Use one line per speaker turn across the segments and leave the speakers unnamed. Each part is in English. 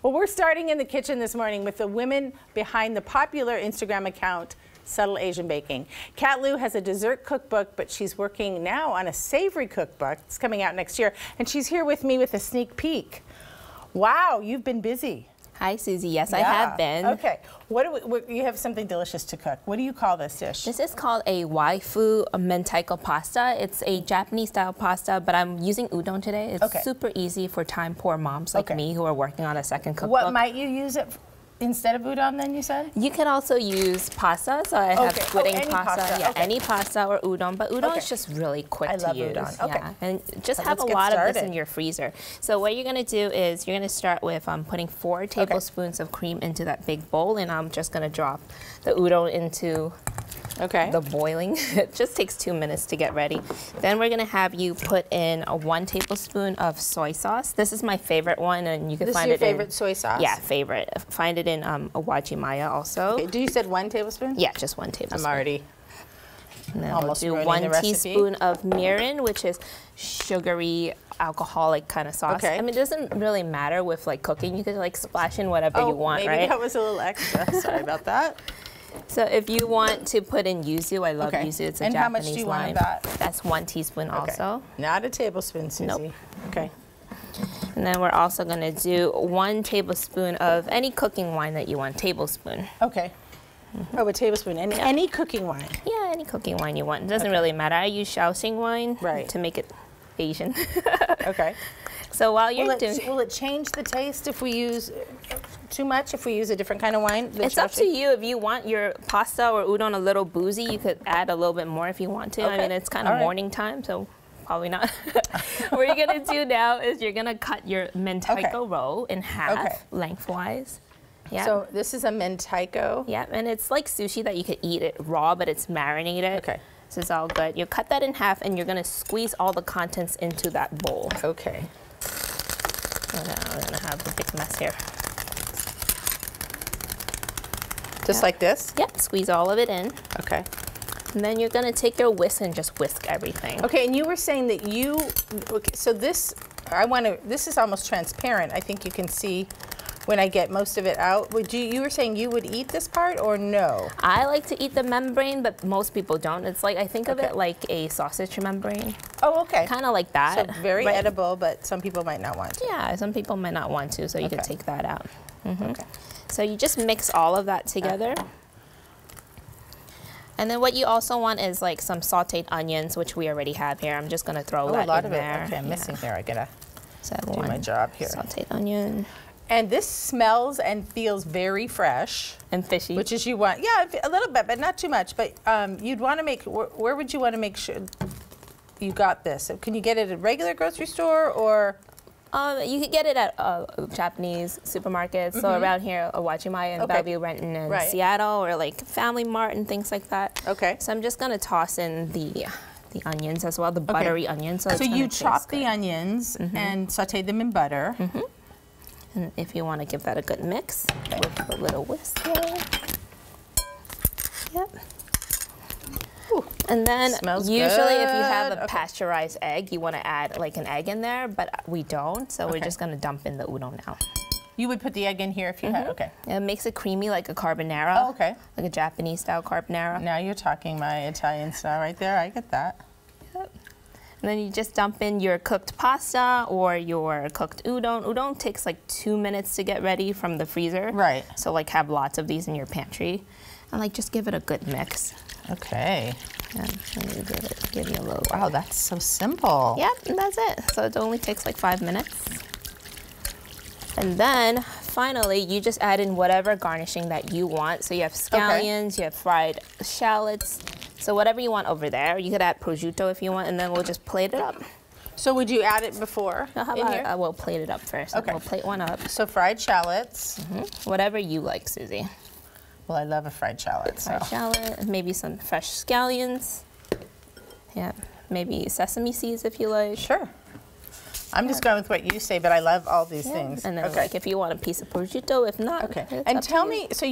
Well, we're starting in the kitchen this morning with the women behind the popular Instagram account, Subtle Asian Baking. Kat Liu has a dessert cookbook, but she's working now on a savory cookbook. It's coming out next year, and she's here with me with a sneak peek. Wow, you've been busy.
Hi, Susie. Yes, I have been.
Okay. You have something delicious to cook. What do you call this dish?
This is called a Waifu Mentaiko pasta. It's a Japanese-style pasta, but I'm using udon today. It's super easy for time-poor moms like me who are working on a second cookbook.
What might you use it instead of udon then, you said?
You can also use pasta. So I have squid pasta. Yeah, any pasta or udon. But udon is just really quick to use.
Udon. Okay.
Yeah. And just have a lot of this in your freezer. So what you're going to do is you're going to start with putting 4 tablespoons of cream into that big bowl. And I'm just going to drop the udon into the boiling. It just takes 2 minutes to get ready. Then we're going to have you put in 1 tablespoon of soy sauce. This is my favorite one, and you can find it in...
This is your favorite soy sauce?
Yeah, favorite. Find it in Awajimaya also.
Okay, you said 1 tablespoon?
Yeah, just 1 tablespoon.
I'm already almost
we'll do 1 teaspoon of mirin, which is sugary, alcoholic kind of sauce. I mean, it doesn't really matter with like cooking. You could like splash in whatever you want, right?
Maybe that was a little extra. Sorry about that.
So if you want to put in yuzu, I love yuzu. It's a Japanese lime.
And how much do you want of that?
That's 1 teaspoon also.
Not a tablespoon, Susie.
Nope.
Okay.
And then we're also going to do 1 tablespoon of any cooking wine that you want. Tablespoon.
Okay. Oh, a tablespoon. And any cooking wine?
Yeah, any cooking wine you want. It doesn't really matter. I use Shaoxing wine to make it Asian.
Okay.
So while you're doing...
Will it change the taste if we use too much, if we use a different kind of wine?
It's up to you. If you want your pasta or udon a little boozy, you could add a little bit more if you want to. I mean, it's kind of morning time, so probably not. What you're going to do now is you're going to cut your Mentaiko roll in half lengthwise. Yeah.
So this is a Mentaiko?
Yeah, and it's like sushi that you could eat it raw, but it's marinated. Okay. So it's all good. You cut that in half, and you're going to squeeze all the contents into that bowl.
Okay.
And now we're going to have a big mess here.
Just like this?
Yep, squeeze all of it in.
Okay.
And then you're going to take your whisk and just whisk everything.
Okay, and you were saying that so this, this is almost transparent. I think you can see when I get most of it out. You were saying you would eat this part or no?
I like to eat the membrane, but most people don't. It's like, I think of it like a sausage membrane.
Oh, okay.
Kind of like that.
So very edible, but some people might not want to.
Yeah, some people might not want to, so you can take that out. Okay. So you just mix all of that together. And then what you also want is like some sauteed onions, which we already have here. I'm just going to throw that in there.
A lot of it. Okay, I'm missing here. I got to do my job here.
Sauteed onion.
And this smells and feels very fresh.
And fishy.
Which is you want, yeah, a little bit, but not too much. But you'd want to make, where would you want to make sure you got this? Can you get it at a regular grocery store or?
You could get it at Japanese supermarkets. So around here, Awajimaya and Bellevue, Renton, and Seattle, or like Family Mart and things like that. Okay. So I'm just going to toss in the onions as well, the buttery onions.
So you chop the onions and saute them in butter.
And if you want to give that a good mix with a little whisk here. Yep. Ooh, and then usually if you have a pasteurized egg, you want to add like an egg in there, but we don't, so we're just going to dump in the udon now.
You would put the egg in here if you had,
It makes it creamy like a carbonara. Oh, okay. Like a Japanese style carbonara.
Now you're talking my Italian style right there, I get that.
Yep. And then you just dump in your cooked pasta or your cooked udon. Udon takes like 2 minutes to get ready from the freezer. Right. So like have lots of these in your pantry. And like just give it a good mix.
Okay.
And give you a little.
Wow, that's so simple.
Yep, and that's it. So it only takes like 5 minutes. And then finally, you just add in whatever garnishing that you want. So you have scallions, you have fried shallots. So whatever you want over there. You could add prosciutto if you want, and then we'll just plate it up.
So would you add it before?
No, how about we'll plate it up first. Okay. We'll plate one up.
So fried shallots.
Whatever you like, Susie.
Well, I love a fried shallot.
Fried shallot, maybe some fresh scallions. Yeah, maybe sesame seeds if you like. Sure.
I'm just going with what you say, but I love all these things.
And then like if you want a piece of prosciutto, if not. Okay.
And tell me, so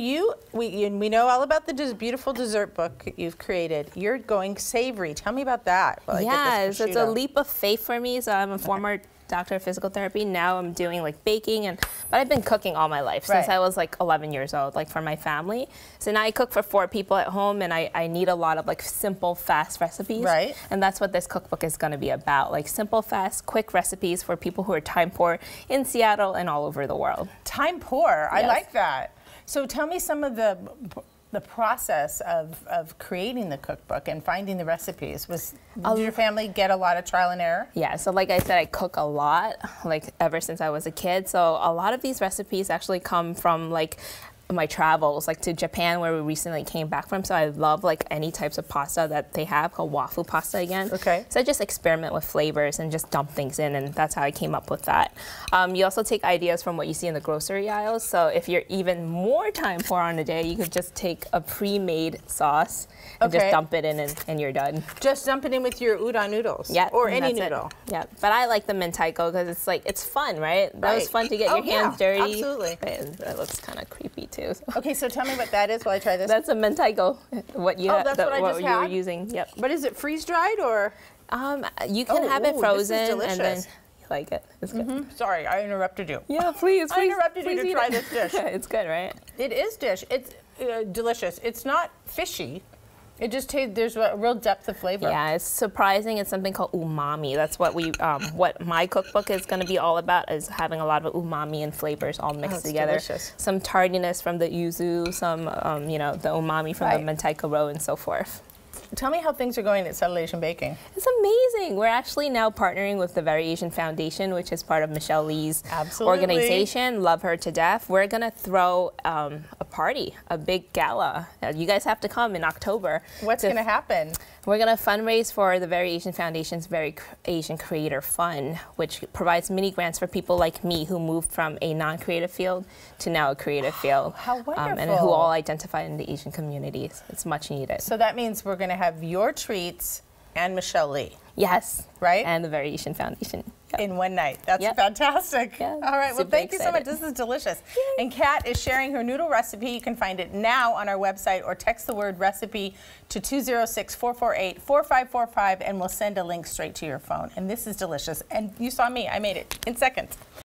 we know all about the beautiful dessert book you've created. You're going savory. Tell me about that.
Yes, it's a leap of faith for me. So I'm a former doctor of physical therapy. Now I'm doing like baking, but I've been cooking all my life since I was like 11 years old, like for my family. So now I cook for 4 people at home, and I need a lot of like simple, fast recipes.
Right.
And that's what this cookbook is going to be about, like simple, fast, quick recipes for people who are time poor in Seattle and all over the world. Time
poor, I like that. So tell me some of the process of creating the cookbook and finding the recipes. Did your family get a lot of trial and error?
Yeah, so like I said, I cook a lot, like ever since I was a kid. So a lot of these recipes actually come from like my travels, like to Japan, where we recently came back from. So I love like any types of pasta that they have, called Waifu pasta again.
Okay.
So I just experiment with flavors and just dump things in, and that's how I came up with that. You also take ideas from what you see in the grocery aisles. So if you're even more time poor on a day, you could just take a pre-made sauce and just dump it in, and you're done.
Just dump it in with your udon noodles.
Yeah.
Or any noodle.
Yeah. But I like the Mentaiko because it's like, it's fun, right? That was fun to get your hands dirty.
Absolutely.
And that looks kind of creepy too.
Okay, so tell me what that is while I try this.
That's a Mentaiko. What you
that's what I just
you
had?
were using. Yep.
But is it freeze dried or?
You can have it frozen,
this is delicious.
and then you like it. It's good.
Sorry, I interrupted you.
Yeah, please.
I interrupted you to try this dish.
It's good, right?
It is It's delicious. It's not fishy. It just tastes, there's a real depth of flavor.
Yeah, it's surprising. It's something called umami. That's what what my cookbook is going to be all about, is having a lot of umami and flavors all mixed together.
Delicious.
Some tardiness from the yuzu, some, the umami from the Mentaiko roe, and so forth.
Tell me how things are going at Subtle Asian Baking.
It's amazing. We're actually now partnering with the Very Asian Foundation, which is part of Michelle Lee's organization. Love her to death. We're going to throw a party, a big gala. You guys have to come in October.
What's going to happen?
We're going to fundraise for the Very Asian Foundation's Very Asian Creator Fund, which provides mini grants for people like me who moved from a non-creative field to now a creative field.
How wonderful.
And who all identify in the Asian communities. It's much needed.
So that means we're going to have your treats and Michelle Lee.
Yes.
Right?
And the Very Asian Foundation. Yep.
In one night. That's fantastic.
Yeah,
all right. Well, thank you so much.
Excited.
This is delicious. Yay. And Kat is sharing her noodle recipe. You can find it now on our website, or text the word recipe to 206-448-4545, and we'll send a link straight to your phone. And this is delicious. And you saw me. I made it in seconds.